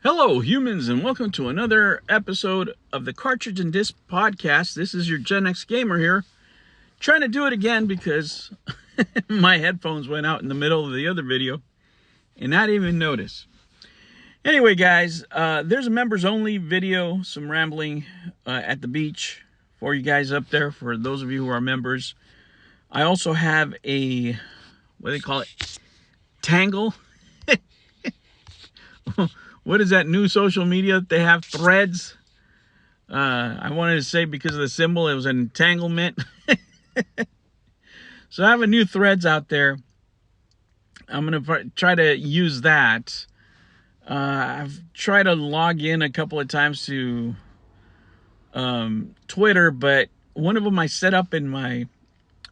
Hello, humans, and welcome to another episode of the Cartridge and Disc Podcast. This is your Gen X Gamer here, trying to do it again because my headphones went out in the middle of the other video and not even notice. Anyway, guys, there's a members-only video, some rambling at the beach for you guys up there, for those of you who are members. I also have a, what do they call it, Tangle. What is that new social media that they have? Threads. I wanted to say because of the symbol, it was an entanglement. So I have a new Threads out there. I'm going to try to use that. I've tried to log in a couple of times to Twitter, but one of them I set up in my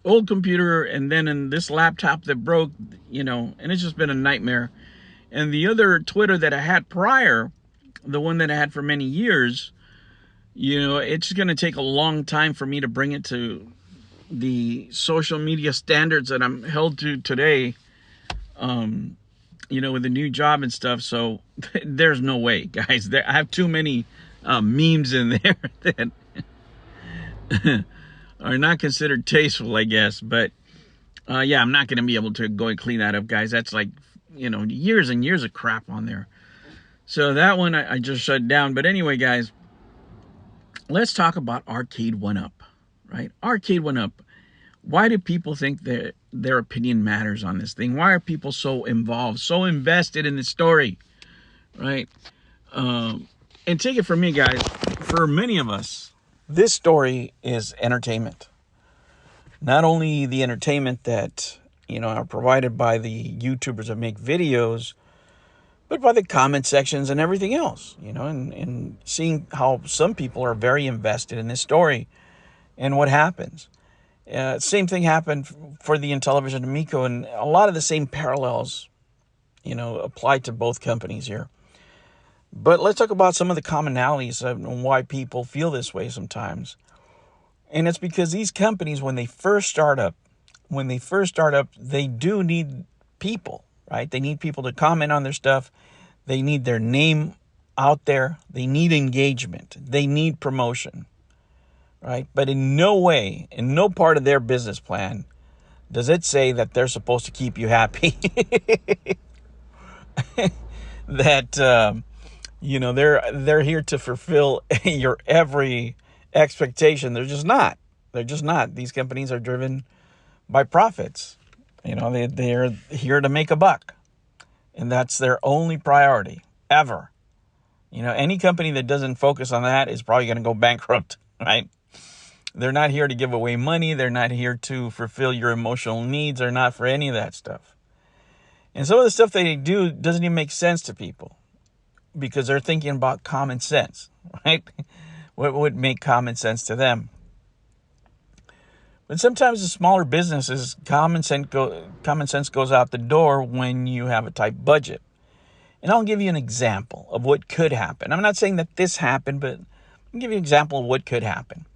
old computer and then in this laptop that broke, and it's just been a nightmare. And the other Twitter that I had prior, the one that I had for many years, it's going to take a long time for me to bring it to the social media standards that I'm held to today, with the new job and stuff. So there's no way, guys. I have too many memes in there that are not considered tasteful, I guess. But, I'm not going to be able to go and clean that up, guys. That's like, years and years of crap on there. So that one I just shut down. But anyway, guys, let's talk about Arcade 1-Up, right? Arcade 1-Up. Why do people think that their opinion matters on this thing? Why are people so involved, so invested in the story, right? And take it from me, guys. For many of us, this story is entertainment. Not only the entertainment that are provided by the YouTubers that make videos, but by the comment sections and everything else, and seeing how some people are very invested in this story and what happens. Same thing happened for the Intellivision Amico, and a lot of the same parallels, apply to both companies here. But let's talk about some of the commonalities and why people feel this way sometimes. And it's because these companies, when they first start up, they do need people, right? They need people to comment on their stuff. They need their name out there. They need engagement. They need promotion, right? But in no way, in no part of their business plan, does it say that they're supposed to keep you happy. That, they're here to fulfill your every expectation. They're just not. These companies are driven by profits. They're here to make a buck, and that's their only priority ever. Any company that doesn't focus on that is probably going to go bankrupt, right? They're not here to give away money. They're not here to fulfill your emotional needs. They're not for any of that stuff. And some of the stuff they do doesn't even make sense to people because they're thinking about common sense, right? What would make common sense to them? But sometimes the smaller businesses, common sense goes out the door when you have a tight budget. And I'll give you an example of what could happen. I'm not saying that this happened, but I'll give you an example of what could happen.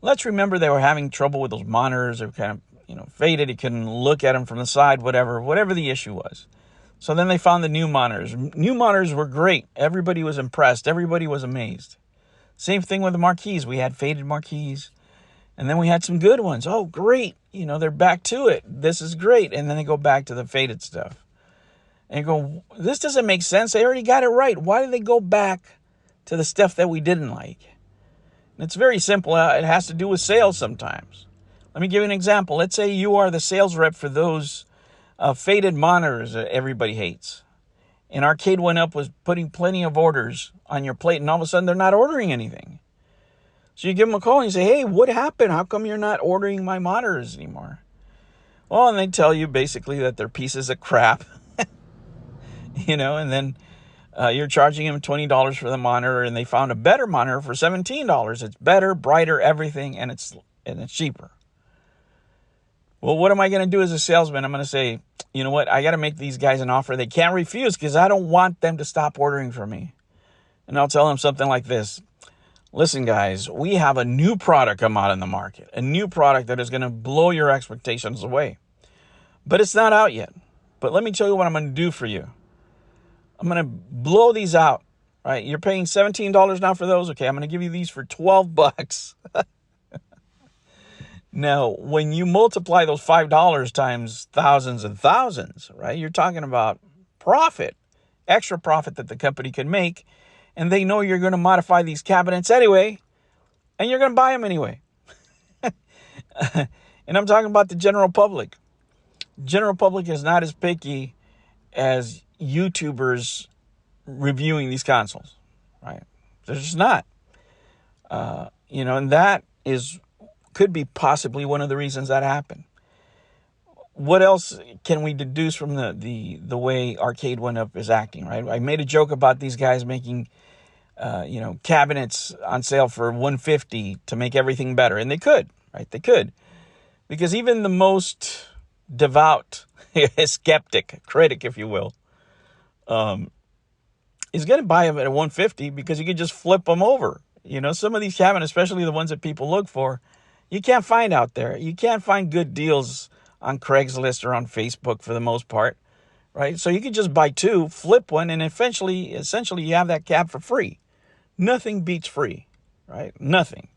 Let's remember they were having trouble with those monitors. They were kind of, faded. You couldn't look at them from the side, whatever the issue was. So then they found the new monitors. New monitors were great. Everybody was impressed. Everybody was amazed. Same thing with the marquees. We had faded marquees. And then we had some good ones. Oh, great. They're back to it. This is great. And then they go back to the faded stuff. And you go, this doesn't make sense. They already got it right. Why did they go back to the stuff that we didn't like? And it's very simple. It has to do with sales sometimes. Let me give you an example. Let's say you are the sales rep for those faded monitors that everybody hates. And Arcade 1-Up was putting plenty of orders on your plate, and all of a sudden they're not ordering anything. So you give them a call and you say, hey, what happened? How come you're not ordering my monitors anymore? Well, and they tell you basically that they're pieces of crap, and then you're charging them $20 for the monitor, and they found a better monitor for $17. It's better, brighter, everything, and it's cheaper. Well, what am I going to do as a salesman? I'm going to say, you know what? I got to make these guys an offer they can't refuse because I don't want them to stop ordering from me. And I'll tell them something like this. Listen, guys, we have a new product come out in the market, a new product that is going to blow your expectations away. But it's not out yet. But let me tell you what I'm going to do for you. I'm going to blow these out right? You're paying $17 now for those. Okay, I'm going to give you these for $12. Now, when you multiply those $5 times thousands and thousands, right? You're talking about profit, extra profit that the company can make, and they know you're going to modify these cabinets anyway, and you're going to buy them anyway. And I'm talking about the general public. General public is not as picky as YouTubers reviewing these consoles, right? They're just not. And that could be possibly one of the reasons that happened. What else can we deduce from the way Arcade One Up is acting, right? I made a joke about these guys making cabinets on sale for $150 to make everything better, and they could, right? They could, because even the most devout skeptic, critic, if you will, is going to buy them at $150 because you could just flip them over. Some of these cabinets, especially the ones that people look for, you can't find out there. You can't find good deals on Craigslist or on Facebook for the most part, right? So you could just buy two, flip one, and essentially you have that cab for free. Nothing beats free, right? Nothing.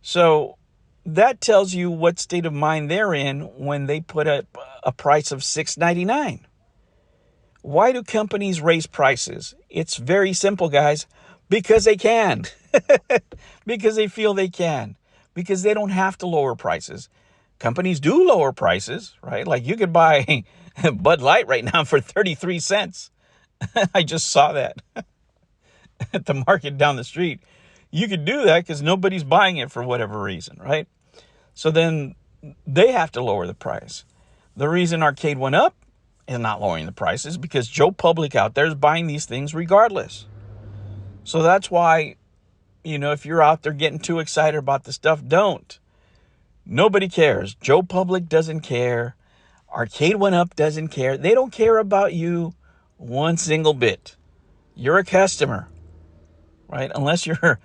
So that tells you what state of mind they're in when they put up a price of $6.99. Why do companies raise prices? It's very simple, guys. Because they can. Because they feel they can. Because they don't have to lower prices. Companies do lower prices, right? Like you could buy Bud Light right now for 33 cents. I just saw that at the market down the street. You could do that because nobody's buying it for whatever reason, right? So then they have to lower the price. The reason Arcade One Up is not lowering the prices because Joe Public out there is buying these things regardless. So that's why, if you're out there getting too excited about the stuff, don't. Nobody cares. Joe Public doesn't care. Arcade One Up doesn't care. They don't care about you one single bit. You're a customer, right? Unless you're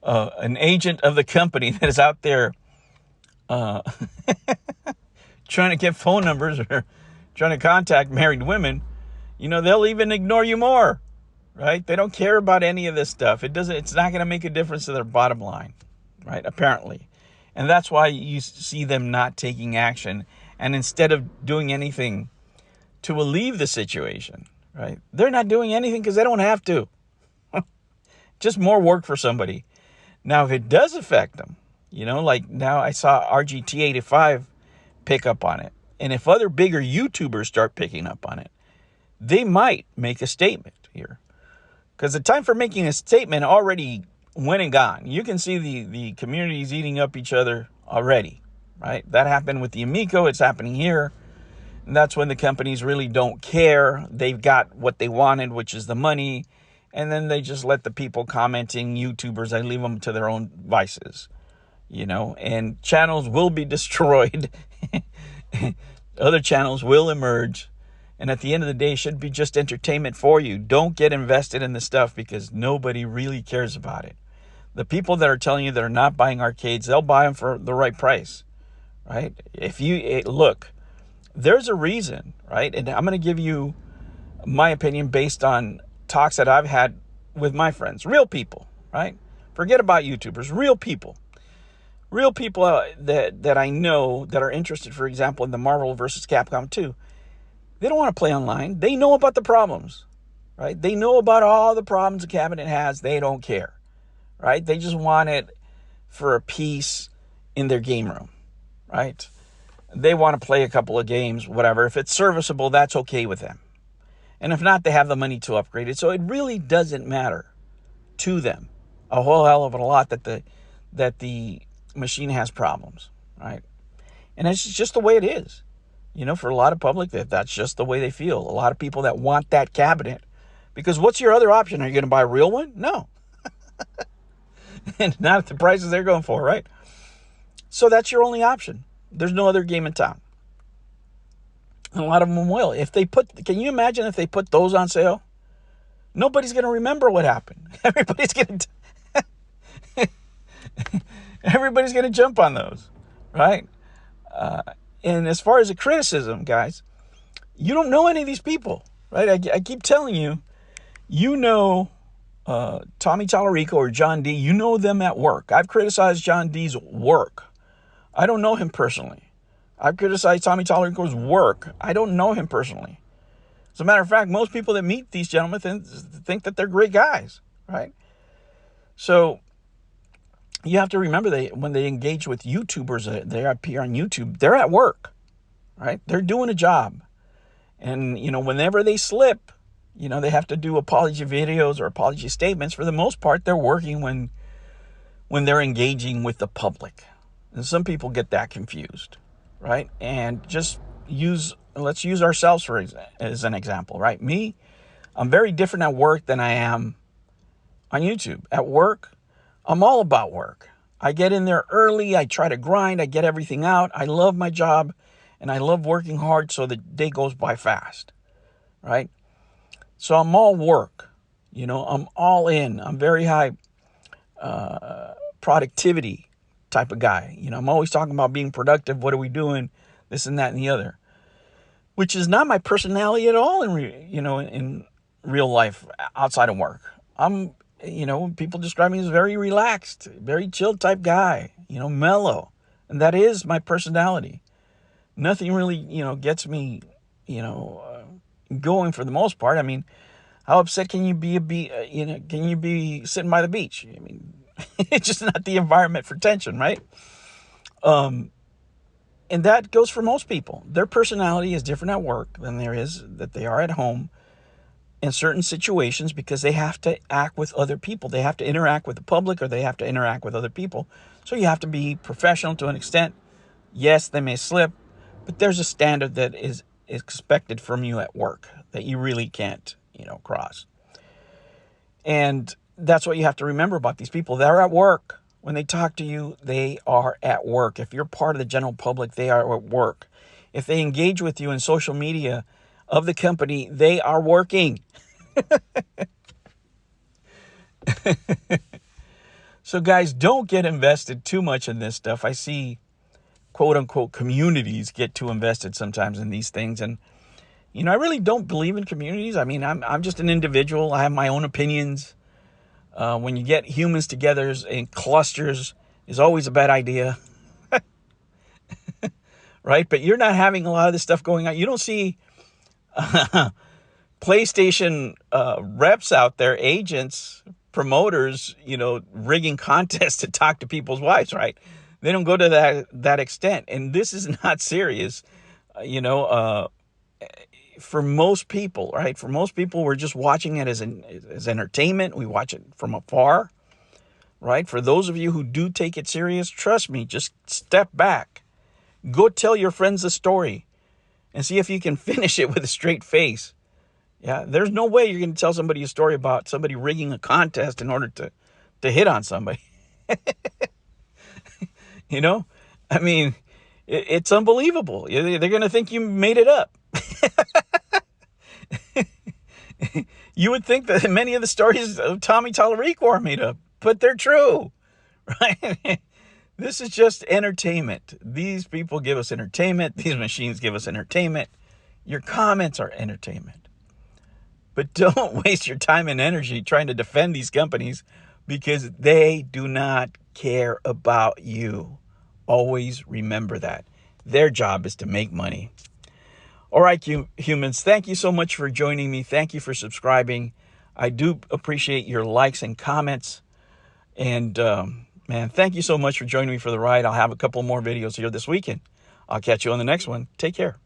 an agent of the company that is out there trying to get phone numbers or trying to contact married women. They'll even ignore you more, right? They don't care about any of this stuff. It's not going to make a difference to their bottom line, right? Apparently. And that's why you see them not taking action. And instead of doing anything to relieve the situation, right? They're not doing anything because they don't have to. Just more work for somebody. Now, if it does affect them, like now I saw RGT85 pick up on it. And if other bigger YouTubers start picking up on it, they might make a statement here. Because the time for making a statement already went and gone. You can see the communities eating up each other already, right? That happened with the Amico. It's happening here. And that's when the companies really don't care. They've got what they wanted, which is the money. And then they just let the people commenting, YouTubers, they leave them to their own vices, and channels will be destroyed. Other channels will emerge. And at the end of the day, it should be just entertainment for you. Don't get invested in the stuff because nobody really cares about it. The people that are telling you that are not buying arcades, they'll buy them for the right price, right? Look, there's a reason, right? And I'm going to give you my opinion based on talks that I've had with my friends, real people, right? Forget about YouTubers, real people that I know that are interested, for example, in the Marvel versus Capcom 2. They don't want to play online. They know about the problems, right? They know about all the problems the cabinet has. They don't care, right? They just want it for a piece in their game room, right? They want to play a couple of games, whatever. If it's serviceable, that's okay with them. And if not, they have the money to upgrade it. So it really doesn't matter to them a whole hell of a lot that the machine has problems, right? And it's just the way it is. For a lot of public, that's just the way they feel. A lot of people that want that cabinet, because what's your other option? Are you going to buy a real one? No. And not at the prices they're going for, right? So that's your only option. There's no other game in town. And a lot of them will. Can you imagine if they put those on sale? Nobody's going to remember what happened. Everybody's going to jump on those, right? And as far as the criticism, guys, you don't know any of these people. right? I keep telling you, you know, Tommy Tallarico or John D, you know them at work. I've criticized John D's work. I don't know him personally. I've criticized Tommy Tallarico's work. I don't know him personally. As a matter of fact, most people that meet these gentlemen think that they're great guys, right? So you have to remember when they engage with YouTubers, they appear on YouTube, they're at work, right? They're doing a job. And, whenever they slip, they have to do apology videos or apology statements. For the most part, they're working when they're engaging with the public. And some people get that confused, right? And let's use ourselves as an example, right? Me, I'm very different at work than I am on YouTube. At work, I'm all about work. I get in there early. I try to grind. I get everything out. I love my job, and I love working hard so the day goes by fast, right? So I'm all work. I'm all in. I'm very high productivity type of guy. I'm always talking about being productive. What are we doing? This and that and the other, which is not my personality at all in real life outside of work. I'm, people describe me as very relaxed, very chilled type guy, mellow. And that is my personality. Nothing really, gets me, going for the most part. I mean, how upset can you be, can you be sitting by the beach? I mean, it's just not the environment for tension, right? And that goes for most people. Their personality is different at work than they are at home in certain situations, because they have to act with other people. They have to interact with the public, or they have to interact with other people. So you have to be professional to an extent. Yes, they may slip, but there's a standard that is expected from you at work that you really can't, cross. And that's what you have to remember about these people. They're at work. When they talk to you, they are at work. If you're part of the general public, they are at work. If they engage with you in social media of the company, they are working. So guys, don't get invested too much in this stuff. I see quote unquote communities get too invested sometimes in these things. And, I really don't believe in communities. I mean, I'm just an individual. I have my own opinions. When you get humans together in clusters is always a bad idea. Right? But you're not having a lot of this stuff going on. You don't see PlayStation reps out there, agents, promoters, rigging contests to talk to people's wives, right? They don't go to that extent. And this is not serious, for most people, right? For most people, we're just watching it as entertainment. We watch it from afar, right? For those of you who do take it serious, trust me, just step back. Go tell your friends the story and see if you can finish it with a straight face. Yeah, there's no way you're going to tell somebody a story about somebody rigging a contest in order to hit on somebody. I mean, it's unbelievable. They're going to think you made it up. You would think that many of the stories of Tommy Tallarico are made up, but they're true, right? This is just entertainment. These people give us entertainment. These machines give us entertainment. Your comments are entertainment. But don't waste your time and energy trying to defend these companies, because they do not care about you. Always remember that. Their job is to make money. All right, humans, thank you so much for joining me. Thank you for subscribing. I do appreciate your likes and comments. And, man, thank you so much for joining me for the ride. I'll have a couple more videos here this weekend. I'll catch you on the next one. Take care.